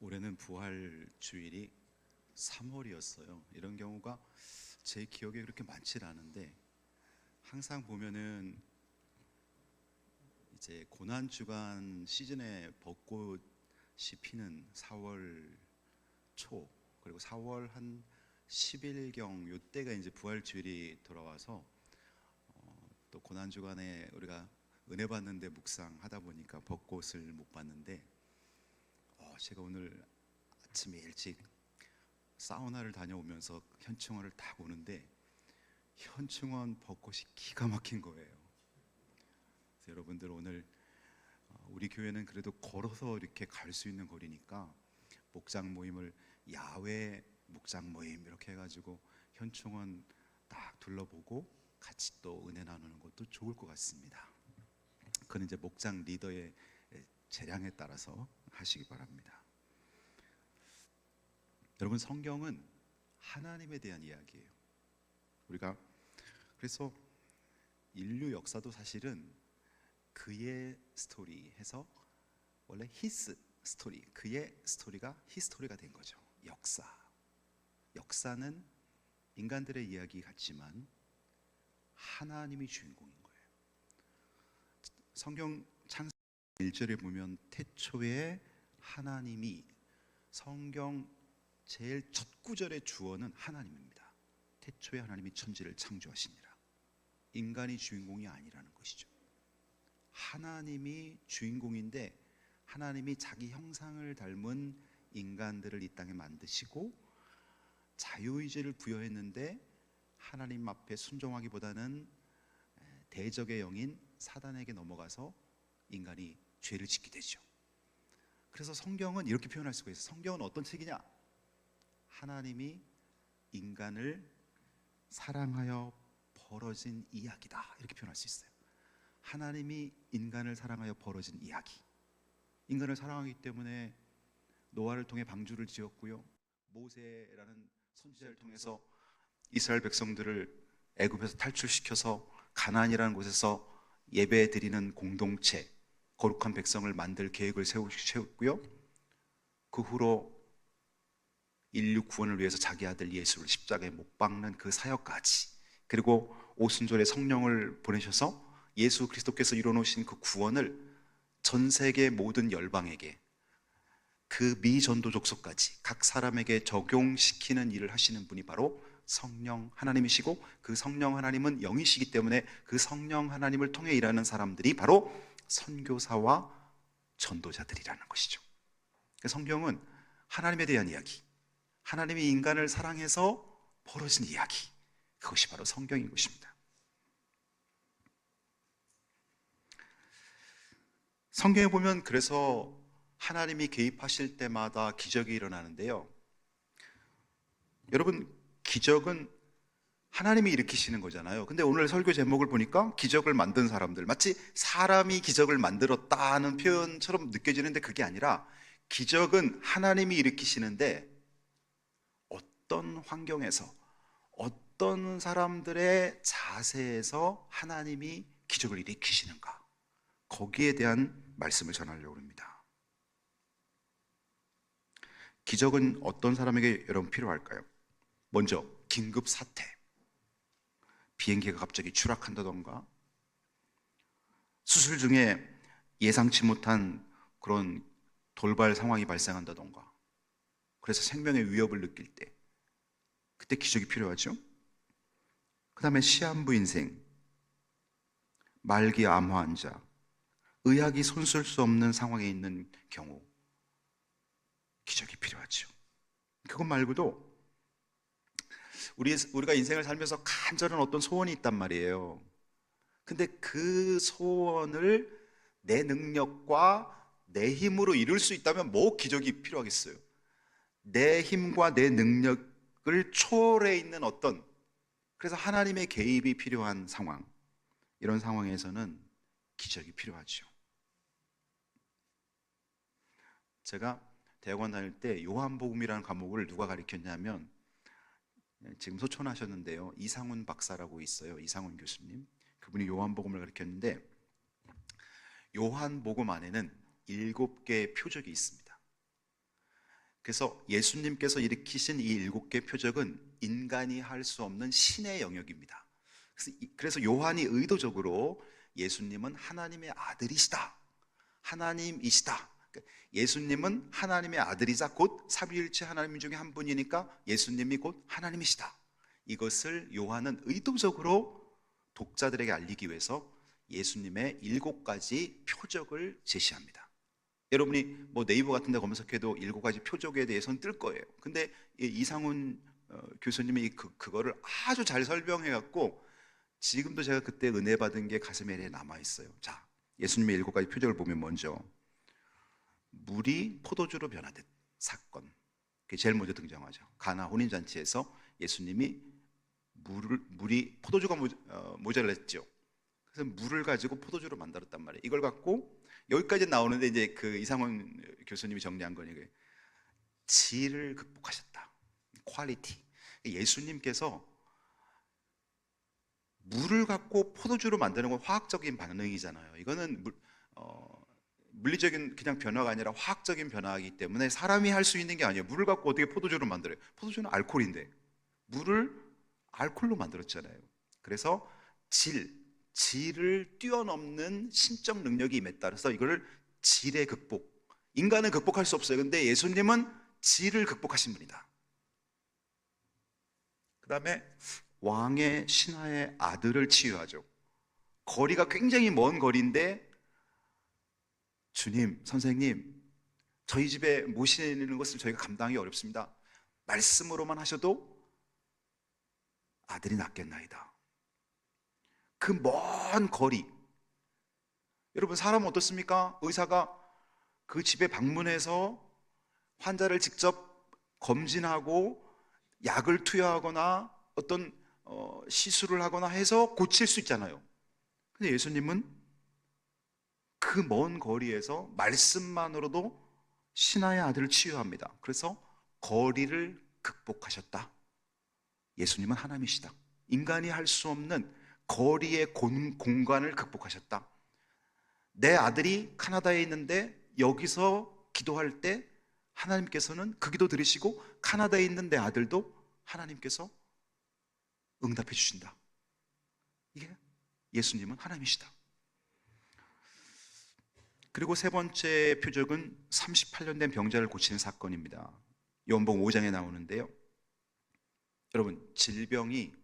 올해는 부활 주일이 3월이었어요. 이런 경우가 제 기억에 그렇게 많지 않은데, 항상 보면은 이제 고난 주간 시즌에 벚꽃이 피는 4월 초, 그리고 4월 한 10일경 요때가 이제 부활 주일이 돌아와서 또 고난 주간에 우리가 은혜 받는데 묵상하다 보니까 벚꽃을 못 봤는데, 제가 오늘 아침에 일찍 사우나를 다녀오면서 현충원을 딱 오는데 현충원 벚꽃이 기가 막힌 거예요. 그래서 여러분들 오늘 우리 교회는 그래도 걸어서 이렇게 갈 수 있는 거리니까 목장 모임을 야외 목장 모임 이렇게 해가지고 현충원 딱 둘러보고 같이 또 은혜 나누는 것도 좋을 것 같습니다. 그건 이제 목장 리더의 재량에 따라서 하시기 바랍니다. 여러분, 성경은 하나님에 대한 이야기예요. 우리가 그래서 인류 역사도 사실은 그의 스토리 해서 원래 히스 스토리, 그의 스토리가 히스토리가 된 거죠. 역사는 인간들의 이야기 같지만 하나님이 주인공인 거예요. 성경 창세기 1절에 보면 태초에 하나님이, 성경 제일 첫 구절의 주어는 하나님입니다. 태초에 하나님이 천지를 창조하시니라. 인간이 주인공이 아니라는 것이죠. 하나님이 주인공인데 하나님이 자기 형상을 닮은 인간들을 이 땅에 만드시고 자유의지를 부여했는데 하나님 앞에 순종하기보다는 대적의 영인 사단에게 넘어가서 인간이 죄를 짓게 되죠. 그래서 성경은 이렇게 표현할 수가 있어요. 성경은 어떤 책이냐? 하나님이 인간을 사랑하여 벌어진 이야기다, 이렇게 표현할 수 있어요. 하나님이 인간을 사랑하여 벌어진 이야기. 인간을 사랑하기 때문에 노아를 통해 방주를 지었고요, 모세라는 선지자를 통해서 이스라엘 백성들을 애굽에서 탈출시켜서 가나안이라는 곳에서 예배 드리는 공동체, 거룩한 백성을 만들 계획을 세웠고요, 그 후로 인류 구원을 위해서 자기 아들 예수를 십자가에 못 박는 그 사역까지, 그리고 오순절에 성령을 보내셔서 예수 그리스도께서 이뤄놓으신 그 구원을 전 세계 모든 열방에게, 그 미전도 족속까지 각 사람에게 적용시키는 일을 하시는 분이 바로 성령 하나님이시고, 그 성령 하나님은 영이시기 때문에 그 성령 하나님을 통해 일하는 사람들이 바로 선교사와 전도자들이라는 것이죠. 성경은 하나님에 대한 이야기, 하나님이 인간을 사랑해서 벌어진 이야기, 그것이 바로 성경인 것입니다. 성경에 보면 그래서 하나님이 개입하실 때마다 기적이 일어나는데요, 여러분, 기적은 하나님이 일으키시는 거잖아요. 근데 오늘 설교 제목을 보니까 기적을 만든 사람들, 마치 사람이 기적을 만들었다는 표현처럼 느껴지는데 그게 아니라 기적은 하나님이 일으키시는데 어떤 환경에서, 어떤 사람들의 자세에서 하나님이 기적을 일으키시는가, 거기에 대한 말씀을 전하려고 합니다. 기적은 어떤 사람에게 여러분 필요할까요? 먼저 긴급 사태, 비행기가 갑자기 추락한다던가, 수술 중에 예상치 못한 그런 돌발 상황이 발생한다던가, 그래서 생명의 위협을 느낄 때, 그때 기적이 필요하죠. 그 다음에 시한부 인생, 말기 암 환자, 의학이 손쓸 수 없는 상황에 있는 경우 기적이 필요하죠. 그것 말고도 우리가 인생을 살면서 간절한 어떤 소원이 있단 말이에요. 근데 그 소원을 내 능력과 내 힘으로 이룰 수 있다면 뭐 기적이 필요하겠어요? 내 힘과 내 능력을 초월해 있는 어떤, 그래서 하나님의 개입이 필요한 상황, 이런 상황에서는 기적이 필요하죠. 제가 대학원 다닐 때 요한복음이라는 과목을 누가 가르쳤냐면, 지금 소천하셨는데요, 이상훈 박사라고 있어요. 이상훈 교수님. 그분이 요한복음을 가르쳤는데, 요한복음 안에는 7개의 표적이 있습니다. 그래서 예수님께서 일으키신 이 7개 표적은 인간이 할 수 없는 신의 영역입니다. 그래서 요한이 의도적으로 예수님은 하나님의 아들이시다, 하나님이시다, 예수님은 하나님의 아들이자 곧 삼위일체 하나님 중에 한 분이니까 예수님이 곧 하나님이시다, 이것을 요한은 의도적으로 독자들에게 알리기 위해서 예수님의 7가지 표적을 제시합니다. 여러분이 뭐 네이버 같은 데 검색해도 7가지 표적에 대해서는 뜰 거예요. 근데 이상훈 교수님이 그거를 아주 잘 설명해 갖고 지금도 제가 그때 은혜 받은 게 가슴에 남아 있어요. 자, 예수님의 7가지 표적을 보면 먼저 물이 포도주로 변화된 사건, 그게 제일 먼저 등장하죠. 가나 혼인잔치에서 예수님이 물이 포도주가 모자랐죠. 그래서 물을 가지고 포도주로 만들었단 말이에요. 이걸 갖고 여기까지 나오는데 이제 그 이상원 교수님이 정리한 거니 질을 극복하셨다. 퀄리티. 예수님께서 물을 갖고 포도주로 만드는 건 화학적인 반응이잖아요. 이거는 물리적인 그냥 변화가 아니라 화학적인 변화이기 때문에 사람이 할 수 있는 게 아니에요. 물을 갖고 어떻게 포도주를 만들어요? 포도주는 알코올인데 물을 알코올로 만들었잖아요. 그래서 질을 뛰어넘는 신적 능력이 임했다. 그래서 이거를 질의 극복. 인간은 극복할 수 없어요. 근데 예수님은 질을 극복하신 분이다. 그 다음에 왕의 신하의 아들을 치유하죠. 거리가 굉장히 먼 거리인데 주님, 선생님, 저희 집에 모시는 것을 저희가 감당하기 어렵습니다. 말씀으로만 하셔도 아들이 낫겠나이다. 그 먼 거리. 여러분, 사람은 어떻습니까? 의사가 그 집에 방문해서 환자를 직접 검진하고 약을 투여하거나 어떤 시술을 하거나 해서 고칠 수 있잖아요. 근데 예수님은 그 먼 거리에서 말씀만으로도 신하의 아들을 치유합니다. 그래서 거리를 극복하셨다. 예수님은 하나님이시다. 인간이 할 수 없는 거리의 공간을 극복하셨다. 내 아들이 카나다에 있는데 여기서 기도할 때 하나님께서는 그 기도 들으시고 카나다에 있는 내 아들도 하나님께서 응답해 주신다. 이게 예수님은 하나님이시다. 그리고 세 번째 표적은 38년 된 병자를 고치는 사건입니다. 요한복음 5장에 나오는데요. 여러분, 질병이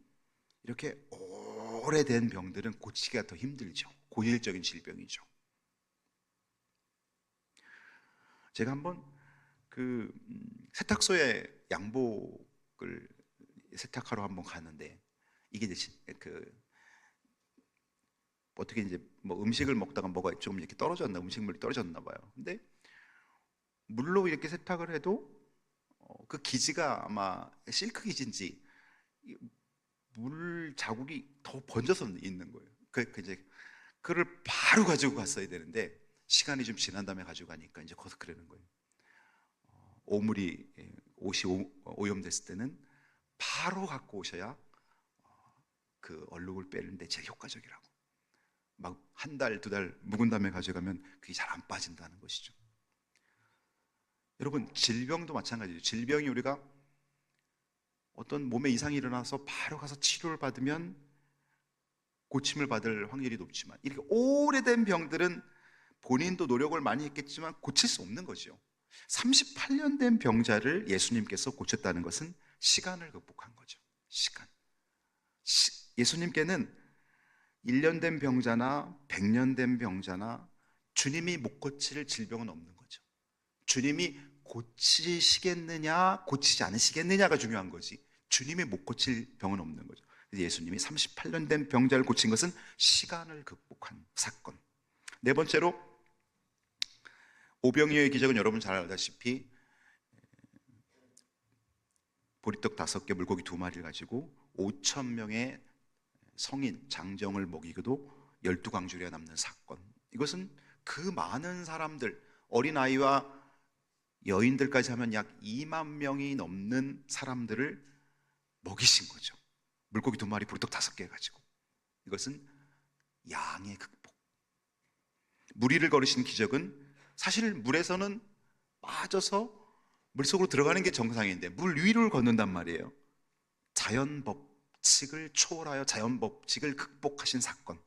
이렇게 오래된 병들은 고치기가 더 힘들죠. 고질적인 질병이죠. 제가 한번 그 세탁소에 양복을 세탁하러 한번 갔는데 이게 이제 어떻게 이제 뭐 음식을 먹다가 뭐가 좀 이렇게 떨어졌나, 음식물이 떨어졌나 봐요. 근데 물로 이렇게 세탁을 해도 그 기지가 아마 실크 기지인지 물 자국이 더 번져서 있는 거예요. 이제 그걸 바로 가지고 갔어야 되는데 시간이 좀 지난 다음에 가지고 가니까 이제 거기서 그러는 거예요. 옷이 오염됐을 때는 바로 갖고 오셔야 그 얼룩을 빼는데 제일 효과적이라고. 막 한 달, 2달 묵은 다음에 가져가면 그게 잘 안 빠진다는 것이죠. 여러분, 질병도 마찬가지죠. 질병이 우리가 어떤 몸에 이상이 일어나서 바로 가서 치료를 받으면 고침을 받을 확률이 높지만 이렇게 오래된 병들은 본인도 노력을 많이 했겠지만 고칠 수 없는 거죠. 38년 된 병자를 예수님께서 고쳤다는 것은 시간을 극복한 거죠. 시간. 예수님께는 1년 된 병자나 100년 된 병자나 주님이 못 고칠 질병은 없는 거죠. 주님이 고치시겠느냐 고치지 않으시겠느냐가 중요한 거지 주님이 못 고칠 병은 없는 거죠. 예수님이 38년 된 병자를 고친 것은 시간을 극복한 사건. 네 번째로 오병이어의 기적은 여러분 잘 알다시피 보리떡 5개 물고기 2마리를 가지고 5,000명의 성인 장정을 먹이고도 12광주리가 남는 사건. 이것은 그 많은 사람들, 어린아이와 여인들까지 하면 약 2만 명이 넘는 사람들을 먹이신 거죠. 물고기 2마리 보리떡 5개 가지고. 이것은 양의 극복. 물 위를 걸으신 기적은 사실 물에서는 빠져서 물속으로 들어가는 게 정상인데 물 위를 걷는단 말이에요. 자연 법칙을 초월하여 자연 법칙을 극복하신 사건.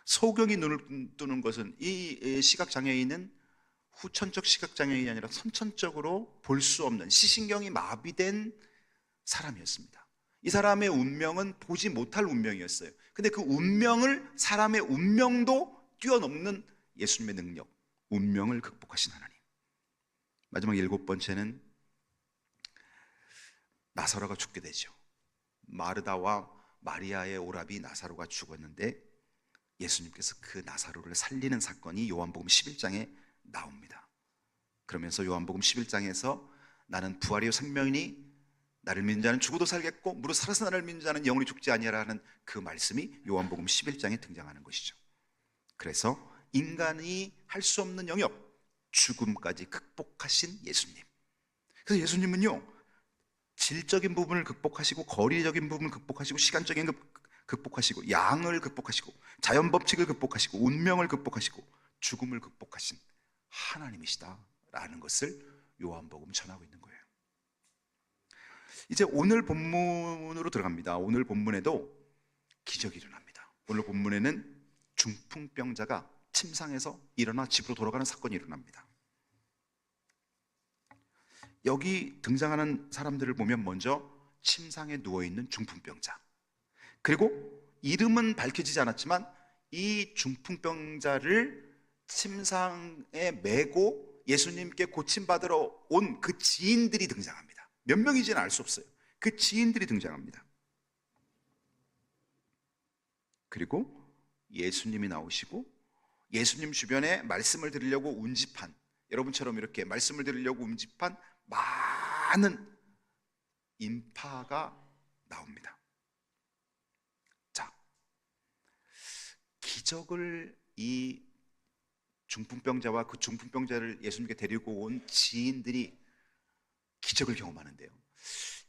소경이 눈을 뜨는 것은 이 시각장애인은 후천적 시각장애인이 아니라 선천적으로 볼 수 없는 시신경이 마비된 사람이었습니다. 이 사람의 운명은 보지 못할 운명이었어요. 근데 그 운명을, 사람의 운명도 뛰어넘는 예수님의 능력, 운명을 극복하신 하나님. 마지막 7번째는 나사로가 죽게 되죠. 마르다와 마리아의 오라비 나사로가 죽었는데 예수님께서 그 나사로를 살리는 사건이 요한복음 11장에 나옵니다. 그러면서 요한복음 11장에서 나는 부활이요 생명이니 나를 믿는 자는 죽어도 살겠고 무릇 살아서 나를 믿는 자는 영원히 죽지 아니하라 하는 그 말씀이 요한복음 11장에 등장하는 것이죠. 그래서 인간이 할 수 없는 영역, 죽음까지 극복하신 예수님. 그래서 예수님은요, 질적인 부분을 극복하시고 거리적인 부분을 극복하시고 시간적인 극복하시고 양을 극복하시고 자연 법칙을 극복하시고 운명을 극복하시고 죽음을 극복하신 하나님이시다라는 것을 요한복음 전하고 있는 거예요. 이제 오늘 본문으로 들어갑니다. 오늘 본문에도 기적이 일어납니다. 오늘 본문에는 중풍병자가 침상에서 일어나 집으로 돌아가는 사건이 일어납니다. 여기 등장하는 사람들을 보면 먼저 침상에 누워있는 중풍병자, 그리고 이름은 밝혀지지 않았지만 이 중풍병자를 침상에 메고 예수님께 고침받으러 온 그 지인들이 등장합니다. 몇 명인지는 알 수 없어요. 그 지인들이 등장합니다. 그리고 예수님이 나오시고 예수님 주변에 말씀을 들으려고 운집한, 여러분처럼 이렇게 말씀을 들으려고 운집한 많은 인파가 나옵니다. 자, 기적을 이 중풍병자와 그 중풍병자를 예수님께 데리고 온 지인들이 기적을 경험하는데요,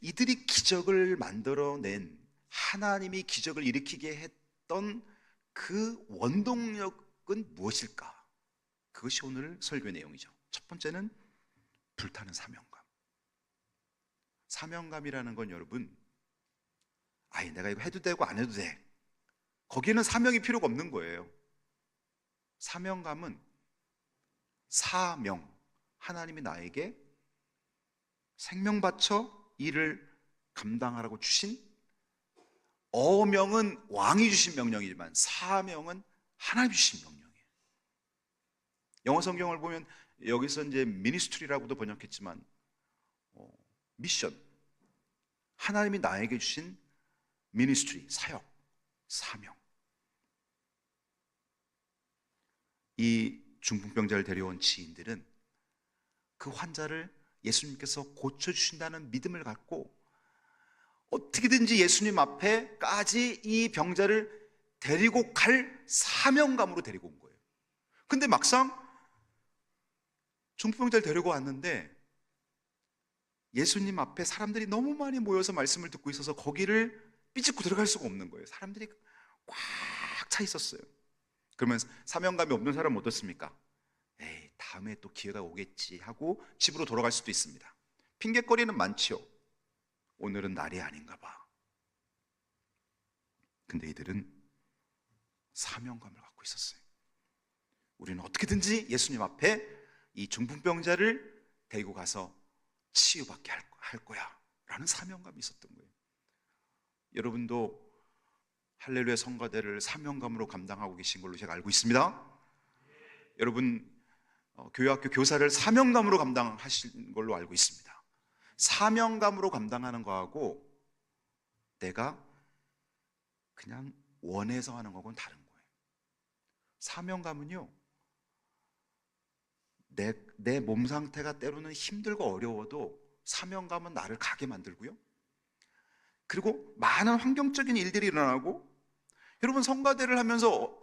이들이 기적을 만들어낸, 하나님이 기적을 일으키게 했던 그 원동력은 무엇일까? 그것이 오늘 설교의 내용이죠. 첫 번째는 불타는 사명감. 사명감이라는 건 여러분, 아이 내가 이거 해도 되고 안 해도 돼, 거기에는 사명이 필요가 없는 거예요. 사명감은 사명, 하나님이 나에게 생명 바쳐 일을 감당하라고 주신, 어명은 왕이 주신 명령이지만 사명은 하나님이 주신 명령이에요. 영어 성경을 보면 여기서 이제 미니스트리라고도 번역했지만 미션, 하나님이 나에게 주신 미니스트리, 사역, 사명. 이 중풍병자를 데려온 지인들은 그 환자를 예수님께서 고쳐주신다는 믿음을 갖고 어떻게든지 예수님 앞에까지 이 병자를 데리고 갈 사명감으로 데리고 온 거예요. 근데 막상 중풍병자를 데리고 왔는데 예수님 앞에 사람들이 너무 많이 모여서 말씀을 듣고 있어서 거기를 삐집고 들어갈 수가 없는 거예요. 사람들이 꽉 차 있었어요. 그러면 사명감이 없는 사람은 어떻습니까? 에이, 다음에 또 기회가 오겠지 하고 집으로 돌아갈 수도 있습니다. 핑계거리는 많지요. 오늘은 날이 아닌가 봐. 근데 이들은 사명감을 갖고 있었어요. 우리는 어떻게든지 예수님 앞에 이 중풍병자를 데리고 가서 치유받게 할 거야 라는 사명감이 있었던 거예요. 여러분도 할렐루야 성가대를 사명감으로 감당하고 계신 걸로 제가 알고 있습니다. 여러분 교회학교 교사를 사명감으로 감당하신 걸로 알고 있습니다. 사명감으로 감당하는 거하고 내가 그냥 원해서 하는 거하고는 다른 거예요. 사명감은요, 내 몸 상태가 때로는 힘들고 어려워도 사명감은 나를 가게 만들고요, 그리고 많은 환경적인 일들이 일어나고, 여러분 성가대를 하면서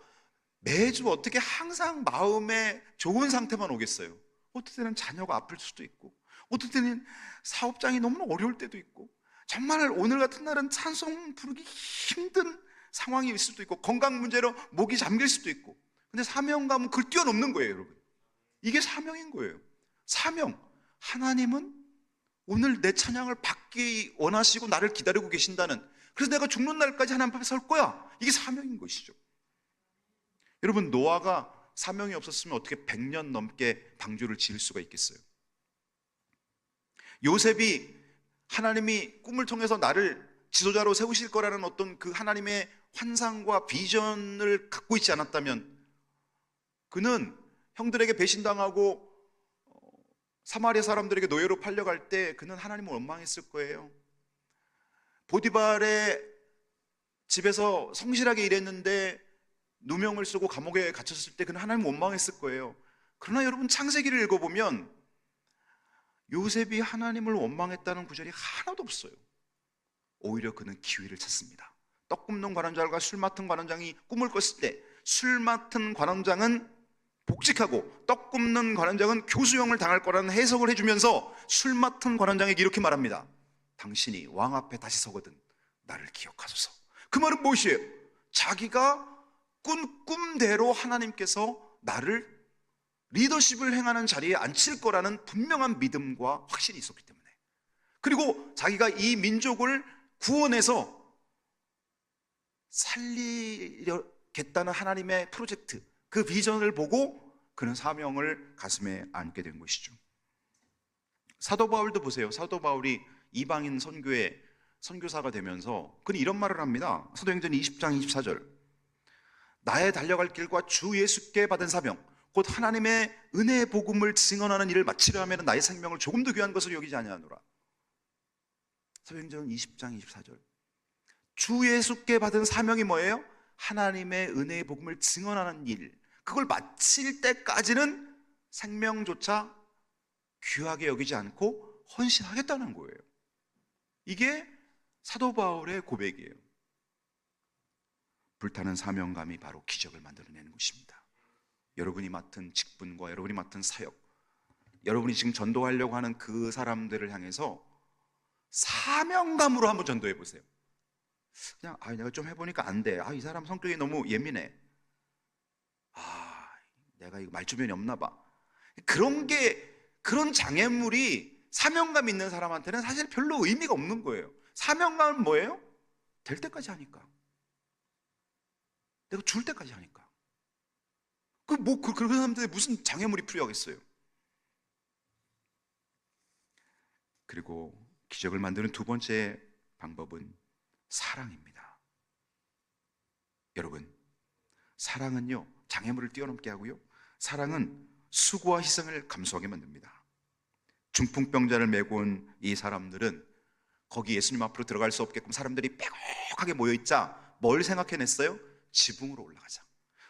매주 어떻게 항상 마음에 좋은 상태만 오겠어요? 어떨 때는 자녀가 아플 수도 있고, 어떨 때는 사업장이 너무 어려울 때도 있고, 정말 오늘 같은 날은 찬송 부르기 힘든 상황이 있을 수도 있고, 건강 문제로 목이 잠길 수도 있고. 근데 사명감은 그걸 뛰어넘는 거예요. 여러분, 이게 사명인 거예요. 사명, 하나님은 오늘 내 찬양을 받기 원하시고 나를 기다리고 계신다는, 그래서 내가 죽는 날까지 하나님 앞에 설 거야, 이게 사명인 것이죠. 여러분, 노아가 사명이 없었으면 어떻게 100년 넘게 방주를 지을 수가 있겠어요? 요셉이 하나님이 꿈을 통해서 나를 지도자로 세우실 거라는 어떤 그 하나님의 환상과 비전을 갖고 있지 않았다면, 그는 형들에게 배신당하고 사마리아 사람들에게 노예로 팔려갈 때 그는 하나님을 원망했을 거예요. 보디발의 집에서 성실하게 일했는데 누명을 쓰고 감옥에 갇혔을 때 그는 하나님을 원망했을 거예요. 그러나 여러분, 창세기를 읽어보면 요셉이 하나님을 원망했다는 구절이 하나도 없어요. 오히려 그는 기회를 찾습니다. 떡 굽는 관원장과 술 맡은 관원장이 꿈을 꿨을 때, 술 맡은 관원장은 복직하고 떡 굽는 관원장은 교수형을 당할 거라는 해석을 해주면서 술 맡은 관원장에게 이렇게 말합니다. 당신이 왕 앞에 다시 서거든 나를 기억하소서. 그 말은 무엇이에요? 자기가 꾼 꿈대로 하나님께서 나를 리더십을 행하는 자리에 앉힐 거라는 분명한 믿음과 확신이 있었기 때문에, 그리고 자기가 이 민족을 구원해서 살리겠다는 하나님의 프로젝트, 그 비전을 보고 그는 사명을 가슴에 안게 된 것이죠. 사도 바울도 보세요. 사도 바울이 이방인 선교의 선교사가 되면서 그는 이런 말을 합니다. 사도행전 20장 24절, 나의 달려갈 길과 주 예수께 받은 사명 곧 하나님의 은혜의 복음을 증언하는 일을 마치려 하면 나의 생명을 조금도 귀한 것으로 여기지 아니하노라. 사도행전 20장 24절, 주 예수께 받은 사명이 뭐예요? 하나님의 은혜의 복음을 증언하는 일, 그걸 마칠 때까지는 생명조차 귀하게 여기지 않고 헌신하겠다는 거예요. 이게 사도 바울의 고백이에요. 불타는 사명감이 바로 기적을 만들어내는 것입니다. 여러분이 맡은 직분과 여러분이 맡은 사역, 여러분이 지금 전도하려고 하는 그 사람들을 향해서 사명감으로 한번 전도해 보세요. 그냥 내가 좀 해보니까 안 돼. 이 사람 성격이 너무 예민해. 내가 이거 말주변이 없나 봐. 그런 장애물이 사명감 있는 사람한테는 사실 별로 의미가 없는 거예요. 사명감은 뭐예요? 될 때까지 하니까. 내가 줄 때까지 하니까. 그런 사람들이 무슨 장애물이 필요하겠어요? 그리고 기적을 만드는 두 번째 방법은 사랑입니다. 여러분, 사랑은요, 장애물을 뛰어넘게 하고요, 사랑은 수고와 희생을 감수하게 만듭니다. 중풍병자를 메고 온 이 사람들은 거기 예수님 앞으로 들어갈 수 없게끔 사람들이 빼곡하게 모여있자 뭘 생각해냈어요? 지붕으로 올라가자.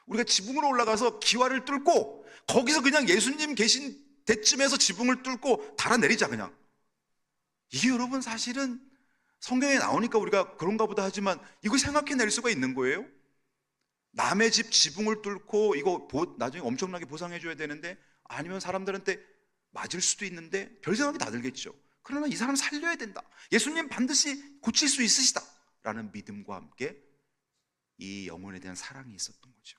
우리가 지붕으로 올라가서 기와를 뚫고 거기서 그냥 예수님 계신 데쯤에서 지붕을 뚫고 달아내리자, 그냥. 이게 여러분 사실은 성경에 나오니까 우리가 그런가 보다 하지만 이거 생각해낼 수가 있는 거예요? 남의 집 지붕을 뚫고 이거 나중에 엄청나게 보상해줘야 되는데, 아니면 사람들한테 맞을 수도 있는데 별 생각이 다 들겠죠. 그러나 이 사람 살려야 된다, 예수님 반드시 고칠 수 있으시다 라는 믿음과 함께 이 영혼에 대한 사랑이 있었던 거죠.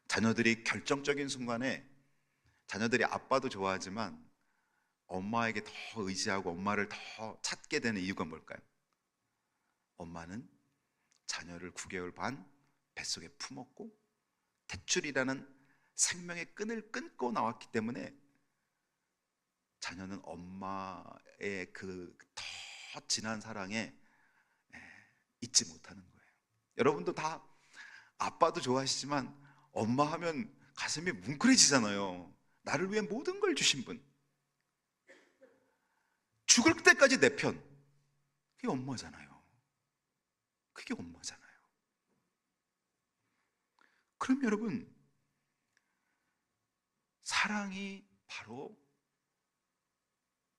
자녀들이 결정적인 순간에, 자녀들이 아빠도 좋아하지만 엄마에게 더 의지하고 엄마를 더 찾게 되는 이유가 뭘까요? 엄마는 자녀를 9개월 반 뱃속에 품었고 탯줄이라는 생명의 끈을 끊고 나왔기 때문에 자녀는 엄마의 그 더 진한 사랑에 잊지 못하는 거예요. 여러분도 다 아빠도 좋아하시지만 엄마 하면 가슴이 뭉클해지잖아요. 나를 위해 모든 걸 주신 분, 죽을 때까지 내 편, 그게 엄마잖아요. 그게 엄마잖아요. 그럼 여러분, 사랑이 바로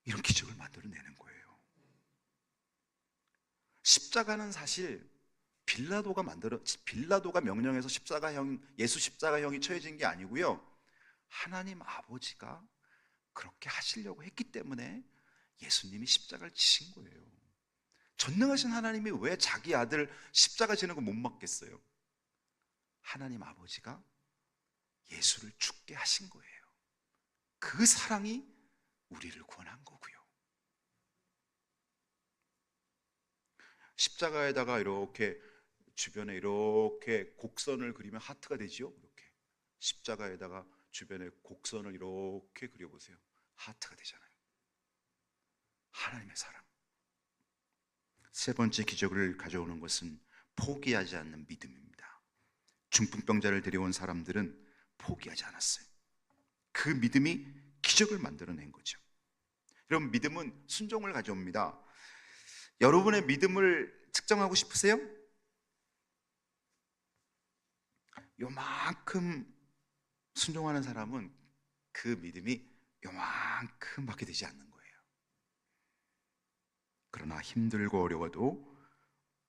이런 기적을 만들어내는 거예요. 십자가는 사실 빌라도가 명령해서 예수 십자가형이 처해진 게 아니고요, 하나님 아버지가 그렇게 하시려고 했기 때문에 예수님이 십자가를 지신 거예요. 전능하신 하나님이 왜 자기 아들 십자가 지는 거 못 막겠어요? 하나님 아버지가 예수를 죽게 하신 거예요. 그 사랑이 우리를 구원한 거고요. 십자가에다가 이렇게 주변에 이렇게 곡선을 그리면 하트가 되지요. 이렇게 십자가에다가 주변에 곡선을 이렇게 그려보세요. 하트가 되잖아요. 하나님의 사랑. 세 번째 기적을 가져오는 것은 포기하지 않는 믿음입니다. 중풍병자를 데려온 사람들은 포기하지 않았어요. 그 믿음이 기적을 만들어낸 거죠. 여러분, 믿음은 순종을 가져옵니다. 여러분의 믿음을 측정하고 싶으세요? 요만큼 순종하는 사람은 그 믿음이 요만큼 밖에 되지 않는 거예요. 그러나 힘들고 어려워도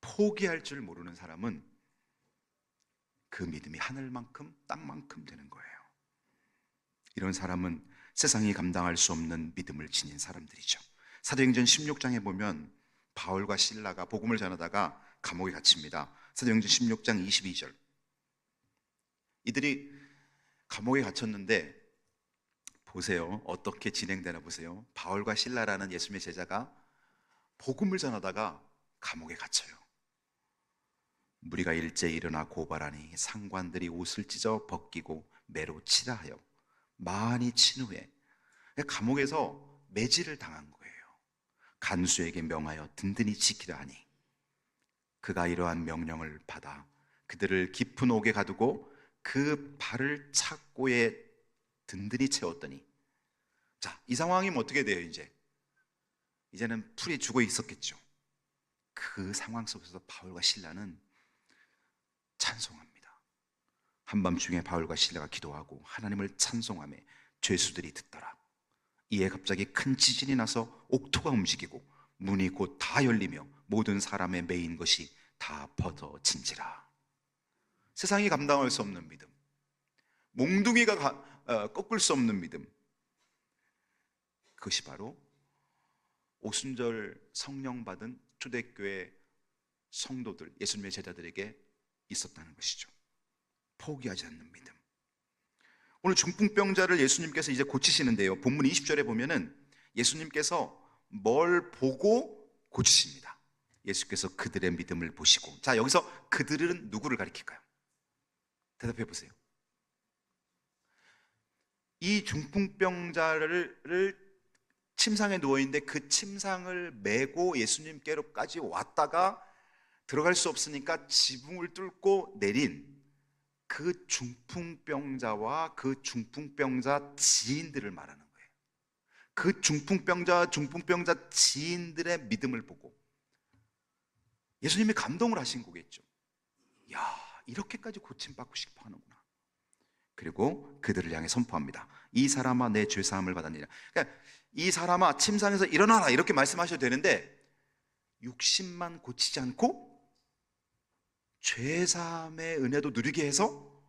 포기할 줄 모르는 사람은 그 믿음이 하늘만큼 땅만큼 되는 거예요. 이런 사람은 세상이 감당할 수 없는 믿음을 지닌 사람들이죠. 사도행전 16장에 보면 바울과 실라가 복음을 전하다가 감옥에 갇힙니다. 사도행전 16장 22절. 이들이 감옥에 갇혔는데 보세요. 어떻게 진행되나 보세요. 바울과 실라라는 예수님의 제자가 복음을 전하다가 감옥에 갇혀요. 무리가 일제히 일어나 고발하니 상관들이 옷을 찢어 벗기고 매로 치라 하여 많이 친 후에 감옥에서 매질을 당한 거예요. 간수에게 명하여 든든히 지키라 하니 그가 이러한 명령을 받아 그들을 깊은 옥에 가두고 그 발을 착고에 든든히 채웠더니, 자, 이 상황이면 어떻게 돼요? 이제는 풀이 죽어 있었겠죠. 그 상황 속에서 바울과 실라는 찬송합니다. 한밤중에 바울과 실라가 기도하고 하나님을 찬송하며 죄수들이 듣더라. 이에 갑자기 큰 지진이 나서 옥토가 움직이고 문이 곧 다 열리며 모든 사람의 매인 것이 다 벗어진지라. 세상이 감당할 수 없는 믿음, 몽둥이가 꺾을 수 없는 믿음, 그것이 바로 오순절 성령 받은 초대교회 성도들, 예수님의 제자들에게 있었다는 것이죠. 포기하지 않는 믿음. 오늘 중풍병자를 예수님께서 이제 고치시는데요, 본문 20절에 보면은 예수님께서 뭘 보고 고치십니다. 예수께서 그들의 믿음을 보시고, 자, 여기서 그들은 누구를 가리킬까요? 대답해 보세요. 이 중풍병자를 침상에 누워있는데 그 침상을 메고 예수님께로까지 왔다가 들어갈 수 없으니까 지붕을 뚫고 내린 그 중풍병자와 그 중풍병자 지인들을 말하는 거예요. 그 중풍병자 지인들의 믿음을 보고 예수님이 감동을 하신 거겠죠. 야, 이렇게까지 고침받고 싶어 하는구나. 그리고 그들을 향해 선포합니다. 이 사람아, 내 죄사함을 받았느니라. 그러니까 이 사람아, 침상에서 일어나라, 이렇게 말씀하셔도 되는데 육신만 고치지 않고 죄사함의 은혜도 누리게 해서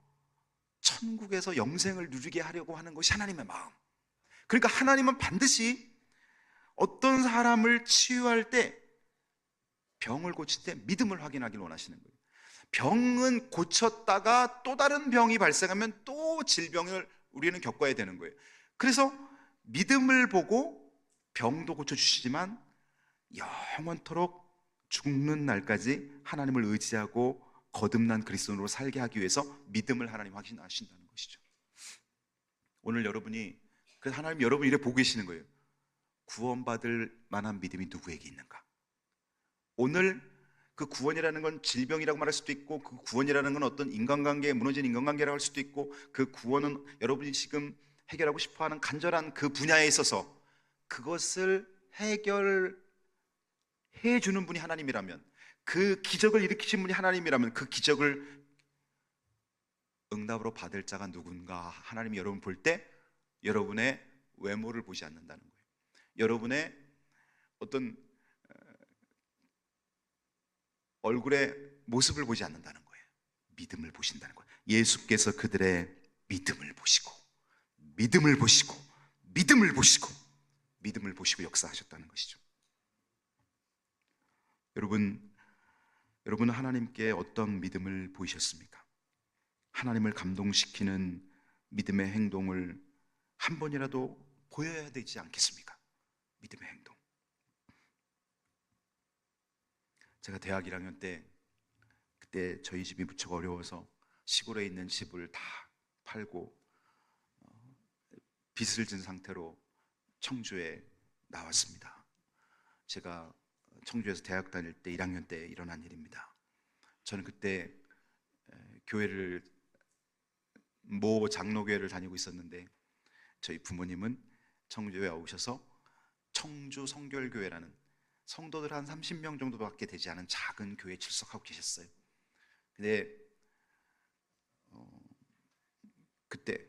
천국에서 영생을 누리게 하려고 하는 것이 하나님의 마음. 그러니까 하나님은 반드시 어떤 사람을 치유할 때, 병을 고칠 때 믿음을 확인하길 원하시는 거예요. 병은 고쳤다가 또 다른 병이 발생하면 또 질병을 우리는 겪어야 되는 거예요. 그래서 믿음을 보고 병도 고쳐주시지만 영원토록 죽는 날까지 하나님을 의지하고 거듭난 그리스도인으로 살게 하기 위해서 믿음을 하나님 확인하신다는 것이죠. 오늘 여러분이, 그래서 하나님 여러분이 이렇게 보고 계시는 거예요. 구원받을 만한 믿음이 누구에게 있는가? 오늘 그 구원이라는 건 질병이라고 말할 수도 있고, 그 구원이라는 건 어떤 인간관계, 무너진 인간관계라고 할 수도 있고, 그 구원은 여러분이 지금 해결하고 싶어하는 간절한 그 분야에 있어서 그것을 해결해 주는 분이 하나님이라면, 그 기적을 일으키신 분이 하나님이라면 그 기적을 응답으로 받을 자가 누군가 하나님이 여러분 볼 때 여러분의 외모를 보지 않는다는 거예요. 여러분의 어떤 얼굴의 모습을 보지 않는다는 거예요. 믿음을 보신다는 거예요. 예수께서 그들의 믿음을 보시고 믿음을 보시고 믿음을 보시고 믿음을 보시고 역사하셨다는 것이죠. 여러분은 하나님께 어떤 믿음을 보이셨습니까? 하나님을 감동시키는 믿음의 행동을 한 번이라도 보여야 되지 않겠습니까? 믿음의 행동. 제가 대학 1학년 때, 그때 저희 집이 무척 어려워서 시골에 있는 집을 다 팔고 빚을 진 상태로 청주에 나왔습니다. 제가 청주에서 대학 다닐 때 1학년 때 일어난 일입니다. 저는 그때 교회를, 모 장로교회를 다니고 있었는데 저희 부모님은 청주에 오셔서 청주 성결교회라는 성도들 한 30명 정도밖에 되지 않은 작은 교회에 출석하고 계셨어요. 근데 그때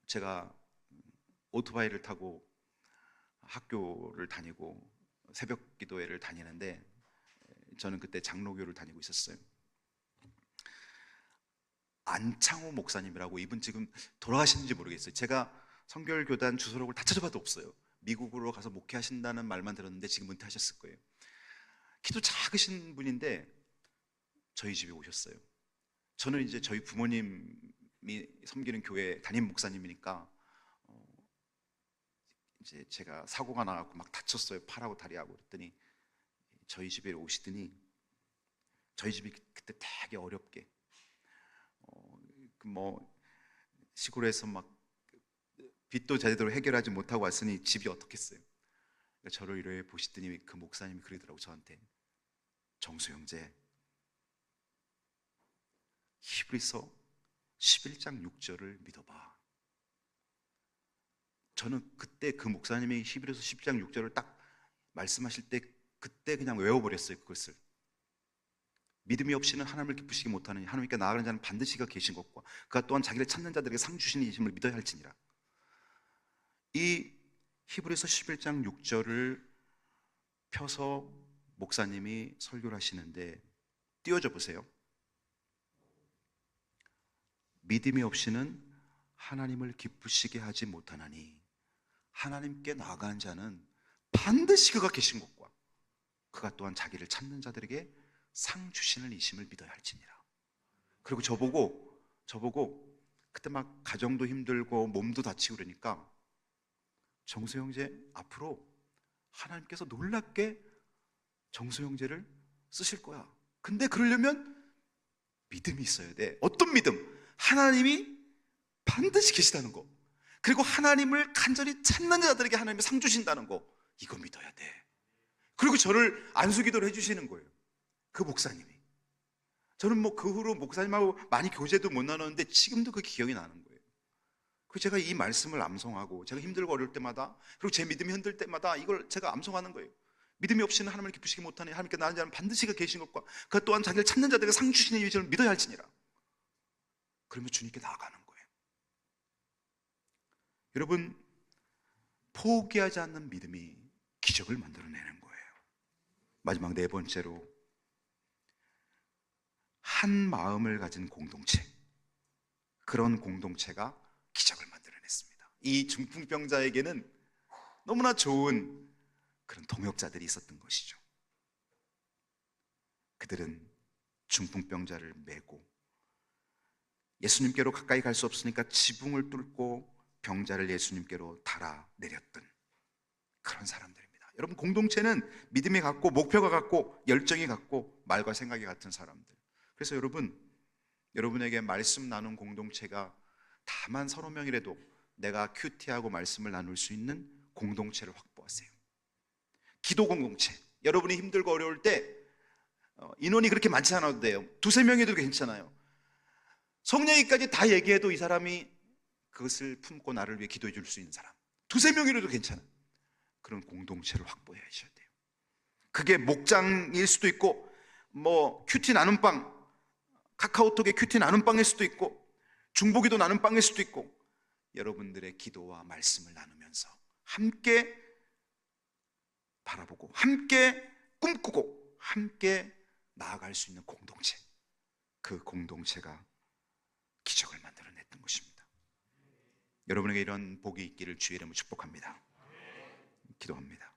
제가 오토바이를 타고 학교를 다니고 새벽 기도회를 다니는데, 저는 그때 장로교를 다니고 있었어요. 안창호 목사님이라고, 이분 지금 돌아가셨는지 모르겠어요. 제가 성결교단 주소록을 다 찾아봐도 없어요. 미국으로 가서 목회하신다는 말만 들었는데 지금 은퇴하셨을 거예요. 키도 작으신 분인데 저희 집에 오셨어요. 저는 이제 저희 부모님이 섬기는 교회 담임 목사님이니까 이제 제가 사고가 나갖고 막 다쳤어요. 팔하고 다리하고. 그랬더니 저희 집에 오시더니, 저희 집이 그때 되게 어렵게 시골에서 막 빚도 제대로 해결하지 못하고 왔으니 집이 어떻겠어요. 저를 이렇게 보시더니 그 목사님이 그러더라고, 저한테. 정수 형제, 히브리서 11장 6절을 믿어봐. 저는 그때 그 목사님이 히브리서 10장 6절을 딱 말씀하실 때 그때 그냥 외워버렸어요. 그것을. 믿음이 없이는 하나님을 기쁘시게 못하느니 하나님께 나아가는 자는 반드시 그가 계신 것과 그가 또한 자기를 찾는 자들에게 상 주시는 이심을 믿어야 할지니라. 이 히브리서 11장 6절을 펴서 목사님이 설교를 하시는데, 띄워줘 보세요. 믿음이 없이는 하나님을 기쁘시게 하지 못하나니 하나님께 나아가는 자는 반드시 그가 계신 것과 그가 또한 자기를 찾는 자들에게 상 주시는 이심을 믿어야 할지니라. 그리고 저보고 그때 막 가정도 힘들고 몸도 다치고 그러니까, 정수 형제, 앞으로 하나님께서 놀랍게 정수 형제를 쓰실 거야. 근데 그러려면 믿음이 있어야 돼. 어떤 믿음? 하나님이 반드시 계시다는 거, 그리고 하나님을 간절히 찾는 자들에게 하나님이 상 주신다는 거, 이거 믿어야 돼. 그리고 저를 안수기도를 해주시는 거예요, 그 목사님이. 저는 뭐 그 후로 목사님하고 많이 교제도 못 나눴는데 지금도 그 기억이 나는 거예요. 그 제가 이 말씀을 암송하고, 제가 힘들고 어려울 때마다, 그리고 제 믿음이 흔들 때마다 이걸 제가 암송하는 거예요. 믿음이 없이는 하나님을 기쁘시게 못하니 하나님께 나아가는 자는 반드시 그가 계신 것과 그 또한 자기를 찾는 자들에게 상 주시는 이를 믿어야 할지니라. 그러면 주님께 나아가는 거예요. 여러분, 포기하지 않는 믿음이 기적을 만들어내는 거예요. 마지막 네 번째로, 한 마음을 가진 공동체. 그런 공동체가 기적을 만들어냈습니다. 이 중풍병자에게는 너무나 좋은 그런 동역자들이 있었던 것이죠. 그들은 중풍병자를 메고 예수님께로 가까이 갈 수 없으니까 지붕을 뚫고 병자를 예수님께로 달아내렸던 그런 사람들입니다. 여러분, 공동체는 믿음이 같고 목표가 같고 열정이 같고 말과 생각이 같은 사람들. 그래서 여러분에게 말씀 나눈 공동체가 다만 30명이라도 내가 큐티하고 말씀을 나눌 수 있는 공동체를 확보하세요. 기도 공동체. 여러분이 힘들고 어려울 때 인원이 그렇게 많지 않아도 돼요. 2-3명이도 괜찮아요. 성령이까지 다 얘기해도 이 사람이 그것을 품고 나를 위해 기도해 줄 수 있는 사람, 2-3명이라도 괜찮아요. 그런 공동체를 확보해 야셔야 돼요. 그게 목장일 수도 있고, 뭐 큐티 나눔방, 카카오톡의 큐티 나눔방일 수도 있고, 중보기도 나눔방일 수도 있고, 여러분들의 기도와 말씀을 나누면서 함께 바라보고 함께 꿈꾸고 함께 나아갈 수 있는 공동체, 그 공동체가 기적을 만들어냈던 것입니다. 여러분에게 이런 복이 있기를 주의 이름으로 축복합니다. 기도합니다.